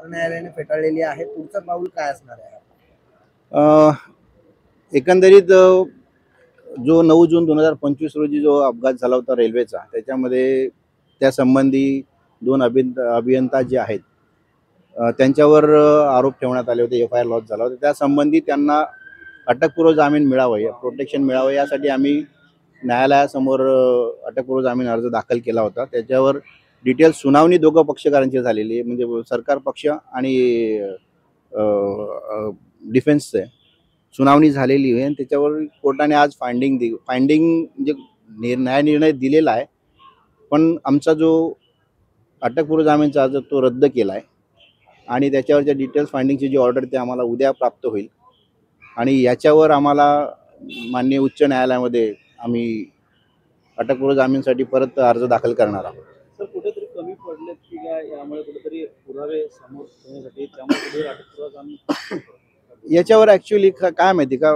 उच्च न्यायालयाने फेटाळलेली आहे. पुढचं पाऊल काय असणार आहे? एकंदरीत जो 9 जून 2025 रोजी जो अपघात झाला होता रेल्वेचा, त्याच्यामध्ये त्या संबंधी 2 अभियंता जे आहेत त्यांच्यावर आरोप ठेवण्यात आले होते. FIR लॉन्च झाला होता. त्या संबंधी त्यांना अटकपूर्व जामीन मिळावा, प्रोटेक्शन मिळावं, यासाठी आम्ही न्यायालयासमोर अटकपूर्व जामीन अर्ज दाखल केला होता. त्याच्यावर डिटेल सुनावणी दोघं पक्षकारांची झालेली आहे, म्हणजे सरकार पक्ष आणि डिफेन्सचे सुनावणी झालेली आहे. आणि त्याच्यावर कोर्टाने आज फाइंडिंग म्हणजे न्यायनिर्णय दिलेला आहे. पण आमचा जो अटकपूर्व जामीनचा अर्ज तो रद्द केला आहे आणि त्याच्यावरच्या डिटेल्स फाइंडिंगची जी ऑर्डर ते आम्हाला उद्या प्राप्त होईल आणि याच्यावर आम्हाला माननीय उच्च न्यायालयामध्ये आम्ही अटकपूर्व जामीनसाठी परत अर्ज दाखल करणार आहोत. सर, कुठेतरी कमी पडलेत की काय, यामुळे कुठेतरी पुरावे समोर ठेवण्यासाठी त्यामुळे अटकपूर्व जामीन याच्यावर ॲक्च्युली काय माहिती का,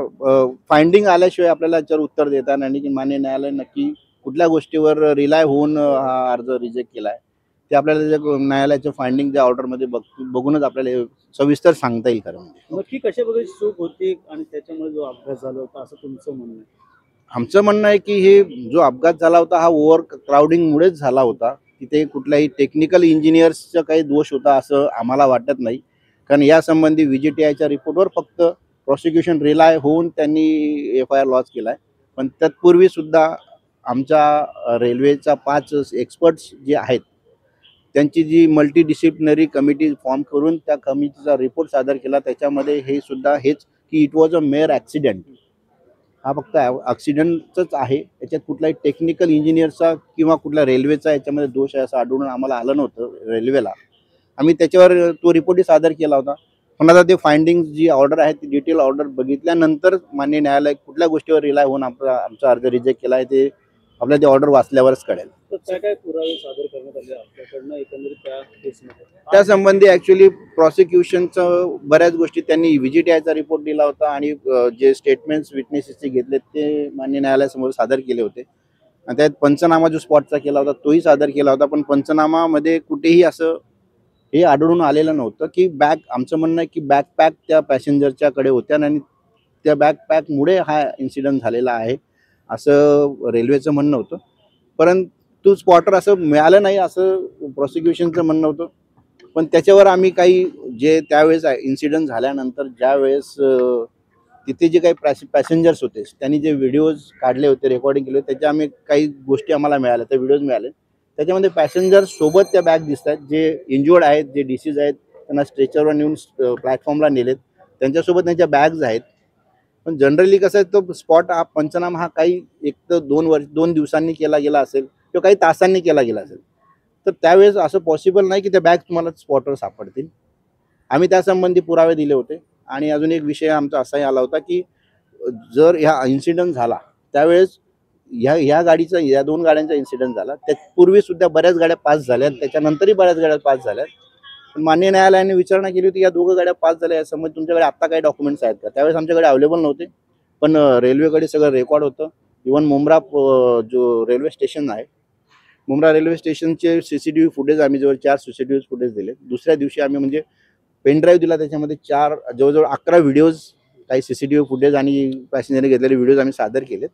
फाइंडिंग आल्याशिवाय आपल्याला याच्यावर उत्तर देता नाही की मान्य न्यायालय नक्की कुठल्या गोष्टीवर रिलाय होऊन हा अर्ज रिजेक्ट केला आहे, ते आपल्याला त्याच्या न्यायालयाच्या फाइंडिंगच्या ऑर्डरमध्ये बघूनच आपल्याला सविस्तर सांगता येईल. खरं म्हणजे नक्की कशा प्रकारे चूक होती आणि त्याच्यामुळे जो अपघात झाला होता असं तुमचं म्हणणं आहे? आमचं म्हणणं आहे की हे जो अपघात झाला होता हा ओव्हर क्राउडिंगमुळेच झाला होता. तिथे कुठल्याही टेक्निकल इंजिनियर्सचा काही दोष होता असं आम्हाला वाटत नाही. कारण यासंबंधी VGTIच्या रिपोर्टवर फक्त प्रॉसिक्युशन रिलाय होऊन त्यांनी FIR लॉन्च केला आहे. पण तत्पूर्वीसुद्धा आमच्या रेल्वेचा 5 एक्सपर्ट्स जे आहेत त्यांची जी मल्टीडिसिप्लिनरी कमिटी फॉर्म करून त्या कमिटीचा रिपोर्ट सादर केला. त्याच्यामध्ये हे सुद्धा हेच की it was a mayor accident, हा फक्त ॲक्सिडेंटच आहे. याच्यात कुठलाही टेक्निकल इंजिनियरचा किंवा कुठल्या रेल्वेचा याच्यामध्ये दोष आहे असं आढळून आम्हाला आलं नव्हतं रेल्वेला. आम्ही त्याच्यावर तो रिपोर्टही सादर केला होता. पण आता ते फाइंडिंग जी ऑर्डर आहे ती डिटेल ऑर्डर बघितल्यानंतर मान्य न्यायालय कुठल्या गोष्टीवर रिलाय होऊन आमचा अर्ज रिजेक्ट केला आहे ते आपल्याला ते ऑर्डर वाचल्यावरच कळेल. तर काय पुरावे सादर करण्यात आले आपल्याकडनं एकंदरीत त्या केसमध्ये? त्या संबंधी ॲक्च्युली प्रॉसिक्युशनचं बऱ्याच गोष्टी त्यांनी VGTIचा रिपोर्ट दिला होता आणि जे स्टेटमेंट्स विटनेसेसचे घेतले ते मान्य न्यायालयासमोर सादर केले होते. आणि त्यात पंचनामा जो स्पॉटचा केला होता तोही सादर केला होता. पण पंचनामामध्ये कुठेही असं हे आढळून आलेलं नव्हतं की आमचं म्हणणं आहे की बॅकपॅक त्या पॅसेंजरच्याकडे होत्या आणि त्या बॅकपॅकमुळे हा इन्सिडेंट झालेला आहे असं रेल्वेचं म्हणणं होतं. परंतु स्पॉटर असं मिळालं नाही असं प्रॉसिक्युशनचं म्हणणं होतं. पण त्याच्यावर आम्ही काही जे त्यावेळेस इन्सिडेंट झाल्यानंतर ज्यावेळेस तिथे जे काही पॅसेंजर्स होते त्यांनी जे व्हिडिओज काढले होते, रेकॉर्डिंग केले होते, त्याच्या आम्ही काही गोष्टी आम्हाला मिळाल्या, त्या व्हिडिओज मिळाले. त्याच्यामध्ये पॅसेंजर्स सोबत त्या बॅग दिसत आहेत, जे इंज्युअर्ड आहेत, जे डिसीज आहेत, त्यांना स्ट्रेचरवर नेऊन प्लॅटफॉर्मला नेलेत, त्यांच्यासोबत त्यांच्या बॅग्स आहेत. पण जनरली कसं आहे, तो स्पॉट हा पंचनामा हा काही 1 ते 2 दिवसांनी केला गेला असेल किंवा काही तासांनी केला गेला असेल. तर त्यावेळेस असं पॉसिबल नाही की त्या बॅग तुम्हाला स्पॉटवर सापडतील. आम्ही त्यासंबंधी पुरावे दिले होते. आणि अजून एक विषय आमचा असाही आला होता की जर ह्या इन्सिडेंट झाला त्यावेळेस ह्या गाडीचा, या 2 गाड्यांचा इन्सिडेंट झाला, त्यापूर्वीसुद्धा बऱ्याच गाड्या पास झाल्यात, त्याच्यानंतरही बऱ्याच गाड्या पास झाल्यात. पण मान्य न्यायालयाने विचारणा केली होती या 2 गाड्या पास झाल्या यासंबंधी तुमच्याकडे आत्ता काही डॉक्युमेंट्स आहेत का? त्यावेळेस आमच्याकडे अवेलेबल नव्हते. पण रेल्वेकडे सगळं रेकॉर्ड होतं. इव्हन मुंब्रा जो रेल्वे स्टेशन आहे, मुंब्रा रेल्वे स्टेशनचे CCTV फुटेज आम्ही जवळ 4 CCTV फुटेज दिले. दुसऱ्या दिवशी आम्ही म्हणजे पेनड्राईव्ह दिला, त्याच्यामध्ये जवळजवळ 11 व्हिडिओज, काही CCTV फुटेज आणि पॅसेंजरने घेतलेले व्हिडिओज आम्ही सादर केलेत.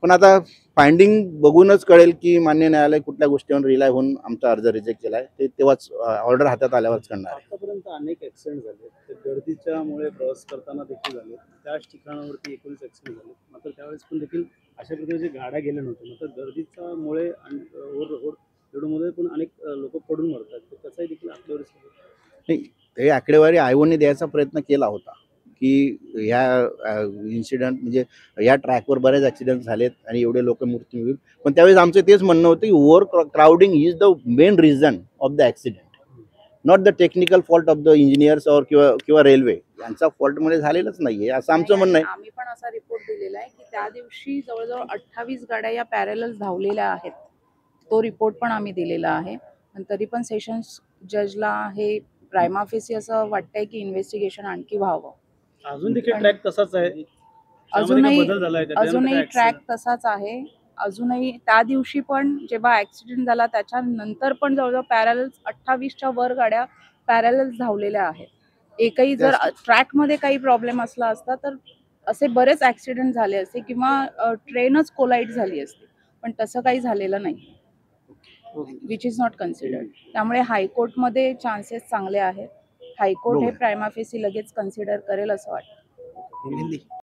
पण आता फाइंडिंग बघूनच कळेल की मान्य न्यायालय कुठल्या गोष्टीवर रिलाय होऊन आमचा अर्ज रिजेक्ट केला आहे, ते तेव्हाच ऑर्डर हातात आल्यावरच करणार आहे. आतापर्यंत अनेक ॲक्सिडेंट झाले, ते गर्दीच्यामुळे प्रवास करताना देखील झाले, त्याच ठिकाणावरती 19 ॲक्सिडेंट झाले. मात्र त्यावेळेस पण देखील अशा प्रकारच्या गाड्या गेल्या नव्हत्या. मात्र गर्दीच्यामुळे आणि रोडमध्ये पण अनेक लोक पडून मरतात, तर त्याचाही देखील आपल्यावर नाही, ते आकडेवारी आयोगाने द्यायचा प्रयत्न केला होता की ह्या इन्सिडेंट म्हणजे या ट्रॅकवर बरेच ॲक्सिडेंट झालेत आणि एवढे लोक मृत्यू होईल. पण त्यावेळेस आमचं तेच म्हणणं होतं की over crowding is the main reason of the accident, not the technical fault of the engineers और किंवा रेल्वे यांचा फॉल्टमुळे झालेलंच नाहीये असं आमचं म्हणणं आहे. आम्ही पण असा रिपोर्ट दिलेला आहे की त्या दिवशी जवळजवळ 28 गाड्या या पॅरलल धावलेल्या आहेत. तो रिपोर्ट पण आम्ही दिलेला आहे. पण तरी पण सेशन्स जजला हे प्रायमा फेसी असं वाटतंय की इन्व्हेस्टिगेशन आणखी व्हावं. अजून देखील ट्रॅक तसाच आहे, अजूनही ट्रॅक तसाच आहे. अजूनही त्या दिवशी पण जेव्हा ऍक्सिडेंट झाला त्याच्यानंतर पण जवळजवळ पॅरल 28च्या वर गाड्या पॅरलल्स धावलेल्या आहेत. एकही जर ट्रॅकमध्ये काही प्रॉब्लेम असला असता तर असे बरेच ॲक्सिडेंट झाले असते किंवा ट्रेनच कोलाईड झाली असती, पण तसं काही झालेलं नाही, विच इज नॉट कन्सिडर्ड. त्यामुळे हायकोर्टमध्ये चान्सेस चांगले आहेत. हायकोर्ट हे प्रायमा फेसी लगेच कन्सिडर करेल असं वाटतं. हिंदी